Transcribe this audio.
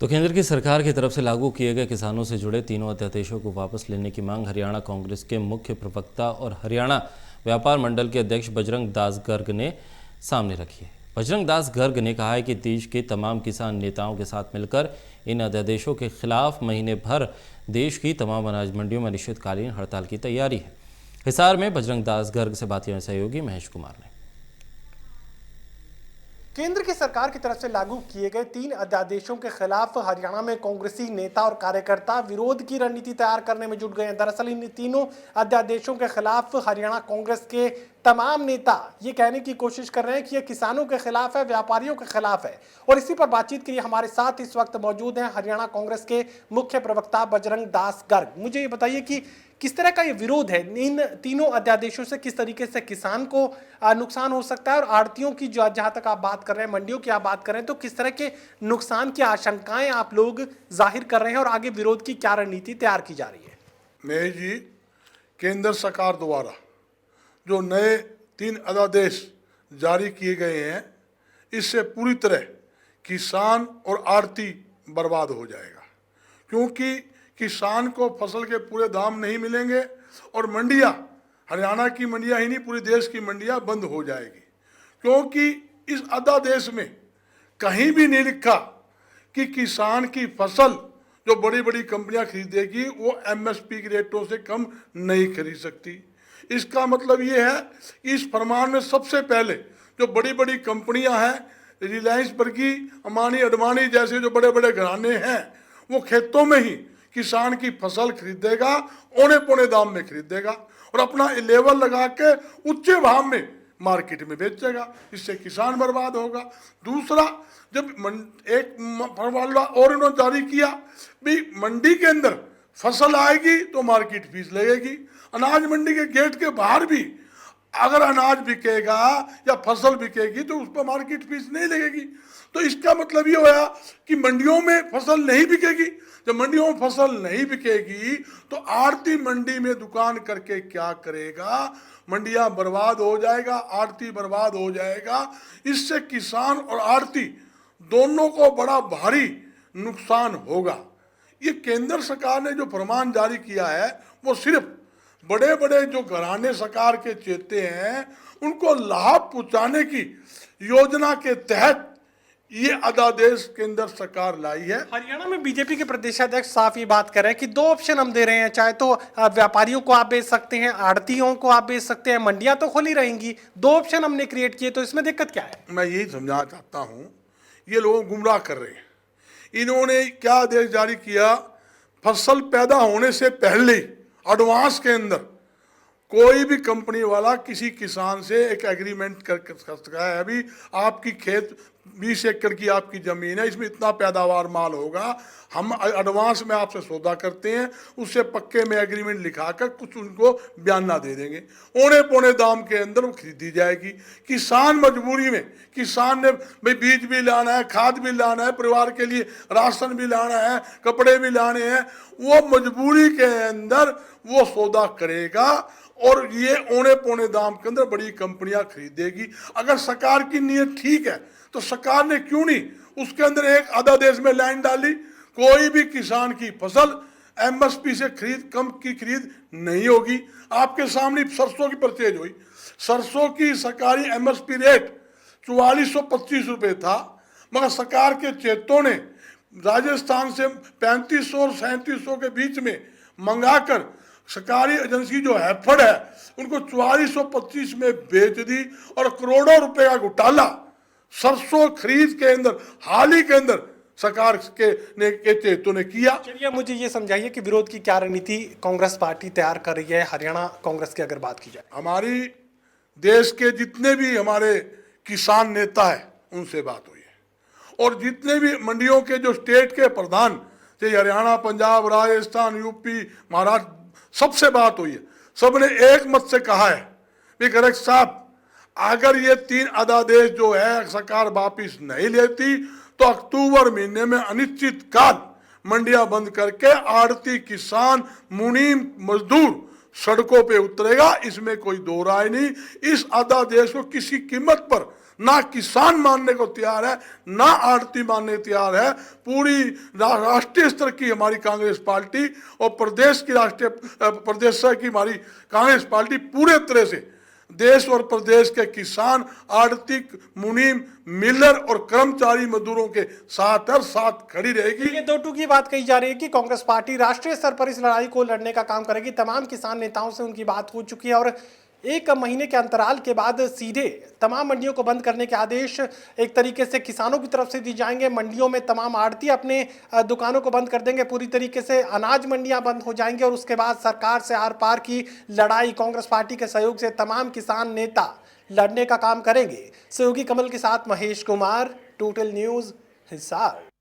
तो केंद्र की सरकार की तरफ से लागू किए गए किसानों से जुड़े तीनों अध्यादेशों को वापस लेने की मांग हरियाणा कांग्रेस के मुख्य प्रवक्ता और हरियाणा व्यापार मंडल के अध्यक्ष बजरंग दास गर्ग ने सामने रखी है। बजरंग दास गर्ग ने कहा है कि देश के तमाम किसान नेताओं के साथ मिलकर इन अध्यादेशों के खिलाफ महीने भर देश की तमाम अनाज मंडियों में अनिश्चितकालीन हड़ताल की तैयारी है। हिसार में बजरंग दास गर्ग से बात किए सहयोगी महेश कुमार ने। केंद्र की सरकार की तरफ से लागू किए गए 3 अध्यादेशों के खिलाफ हरियाणा में कांग्रेसी नेता और कार्यकर्ता विरोध की रणनीति तैयार करने में जुट गए हैं। दरअसल इन तीनों अध्यादेशों के खिलाफ हरियाणा कांग्रेस के तमाम नेता ये कहने की कोशिश कर रहे हैं कि ये किसानों के खिलाफ है, व्यापारियों के खिलाफ है। और इसी पर बातचीत के लिए हमारे साथ इस वक्त मौजूद हैं हरियाणा कांग्रेस के मुख्य प्रवक्ता बजरंग दास गर्ग। मुझे ये बताइए कि किस तरह का ये विरोध है, इन तीनों अध्यादेशों से किस तरीके से किसान को नुकसान हो सकता है, और आड़तियों की जहां तक आप बात कर रहे हैं, मंडियों की आप बात कर रहे हैं, तो किस तरह के नुकसान की आशंकाएं आप लोग जाहिर कर रहे हैं और आगे विरोध की क्या रणनीति तैयार की जा रही है? महेश जी, केंद्र सरकार द्वारा जो नए 3 अध्यादेश जारी किए गए हैं, इससे पूरी तरह किसान और आड़ती बर्बाद हो जाएगा, क्योंकि किसान को फसल के पूरे दाम नहीं मिलेंगे और मंडियां, हरियाणा की मंडियां ही नहीं पूरे देश की मंडियां बंद हो जाएगी। क्योंकि इस अध्यादेश में कहीं भी नहीं लिखा कि किसान की फसल जो बड़ी बड़ी कंपनियां खरीदेगी वो एमएसपी के रेटों से कम नहीं खरीद सकती। इसका मतलब ये है कि इस फरमान में सबसे पहले जो बड़ी बड़ी कंपनियां हैं, रिलायंस बर्गी, अमानी अडवाणी जैसे जो बड़े बड़े घराने हैं, वो खेतों में ही किसान की फसल खरीदेगा, औने पौने दाम में खरीदेगा और अपना लेवल लगा के उच्चे भाव में मार्केट में बेचेगा। इससे किसान बर्बाद होगा। दूसरा, जब एक फरमान और इन्होंने जारी किया भी मंडी के अंदर फसल आएगी तो मार्केट फीस लगेगी। अनाज मंडी के गेट के बाहर भी अगर अनाज बिकेगा या फसल बिकेगी तो उस पर मार्केट फीस नहीं लगेगी। तो इसका मतलब ये होया कि मंडियों में फसल नहीं बिकेगी। जब मंडियों में फसल नहीं बिकेगी तो आड़ती मंडी में दुकान करके क्या करेगा? मंडियां बर्बाद हो जाएगा, आड़ती बर्बाद हो जाएगा। इससे किसान और आड़ती दोनों को बड़ा भारी नुकसान होगा। ये केंद्र सरकार ने जो फरमान जारी किया है वो सिर्फ बड़े बड़े जो घराने सरकार के चेते हैं उनको लाभ पहुंचाने की योजना के तहत ये अध्यादेश केंद्र सरकार लाई है। हरियाणा में बीजेपी के प्रदेशाध्यक्ष साफ ये बात कर रहे हैं कि 2 ऑप्शन हम दे रहे हैं, चाहे तो व्यापारियों को आप बेच सकते हैं, आड़तियों को आप बेच सकते हैं, मंडियां तो खुली रहेंगी। 2 ऑप्शन हमने क्रिएट किए, तो इसमें दिक्कत क्या है? मैं यही समझाना चाहता हूँ, ये लोग गुमराह कर रहे हैं। इन्होंने क्या आदेश जारी किया? फसल पैदा होने से पहले एडवांस के अंदर कोई भी कंपनी वाला किसी किसान से एक एग्रीमेंट कर सकता है। अभी आपकी खेत 20 एकड़ की आपकी ज़मीन है, इसमें इतना पैदावार माल होगा, हम एडवांस में आपसे सौदा करते हैं, उससे पक्के में एग्रीमेंट लिखाकर कुछ उनको बयाना दे देंगे, औने पौने दाम के अंदर वो खरीदी जाएगी। किसान मजबूरी में, किसान ने भाई बीज भी लाना है, खाद भी लाना है, परिवार के लिए राशन भी लाना है, कपड़े भी लाने हैं, वो मजबूरी के अंदर वो सौदा करेगा और ये औने पौने दाम के अंदर बड़ी कंपनियां खरीदेगी। अगर सरकार की नीयत ठीक है तो सरकार ने क्यों नहीं उसके अंदर एक अध्यादेश में लाइन डाली, कोई भी किसान की फसल एमएसपी से कम की खरीद नहीं होगी। आपके सामने सरसों की परचेज हुई, सरसों की सरकारी एमएसपी रेट 4425 रुपये था, मगर सरकार के चेतों ने राजस्थान से 3500 और 3700 के बीच में मंगाकर सरकारी एजेंसी जो हैफर्ड है उनको 4425 में बेच दी और करोड़ों रुपए का घोटाला सरसों खरीद के अंदर हाल ही के अंदर सरकार के चेतों ने किया। चलिए, मुझे ये समझाइए कि विरोध की क्या रणनीति कांग्रेस पार्टी तैयार कर रही है हरियाणा कांग्रेस की अगर बात की जाए? हमारी देश के जितने भी हमारे किसान नेता है उनसे बात हुई है और जितने भी मंडियों के जो स्टेट के प्रधान जैसे हरियाणा, पंजाब, राजस्थान, यूपी, महाराष्ट्र, सबसे बात हुई है। सबने एक मत से कहा है कि गर्ग साहब, अगर ये 3 अध्यादेश जो है सरकार वापिस नहीं लेती तो अक्टूबर महीने में अनिश्चित काल मंडियां बंद करके आड़ती, किसान, मुनीम, मजदूर सड़कों पे उतरेगा। इसमें कोई दो राय नहीं। इस अध्यादेश को किसी कीमत पर ना किसान मानने को तैयार है, ना आड़ती मानने को तैयार है। पूरी राष्ट्रीय स्तर की हमारी कांग्रेस पार्टी और प्रदेश स्तर की हमारी कांग्रेस पार्टी पूरे तरह से देश और प्रदेश के किसान, आड़ती, मुनीम, मिलर और कर्मचारी मजदूरों के साथ हर साथ खड़ी रहेगी। ये दो टूक की बात कही जा रही है कि कांग्रेस पार्टी राष्ट्रीय स्तर पर इस लड़ाई को लड़ने का काम करेगी। तमाम किसान नेताओं से उनकी बात हो चुकी है और 1 महीने के अंतराल के बाद सीधे तमाम मंडियों को बंद करने के आदेश एक तरीके से किसानों की तरफ से दी जाएंगे। मंडियों में तमाम आड़ती अपने दुकानों को बंद कर देंगे, पूरी तरीके से अनाज मंडियां बंद हो जाएंगी और उसके बाद सरकार से आर पार की लड़ाई कांग्रेस पार्टी के सहयोग से तमाम किसान नेता लड़ने का काम करेंगे। सहयोगी कमल के साथ महेश कुमार, टोटल न्यूज़, हिसार।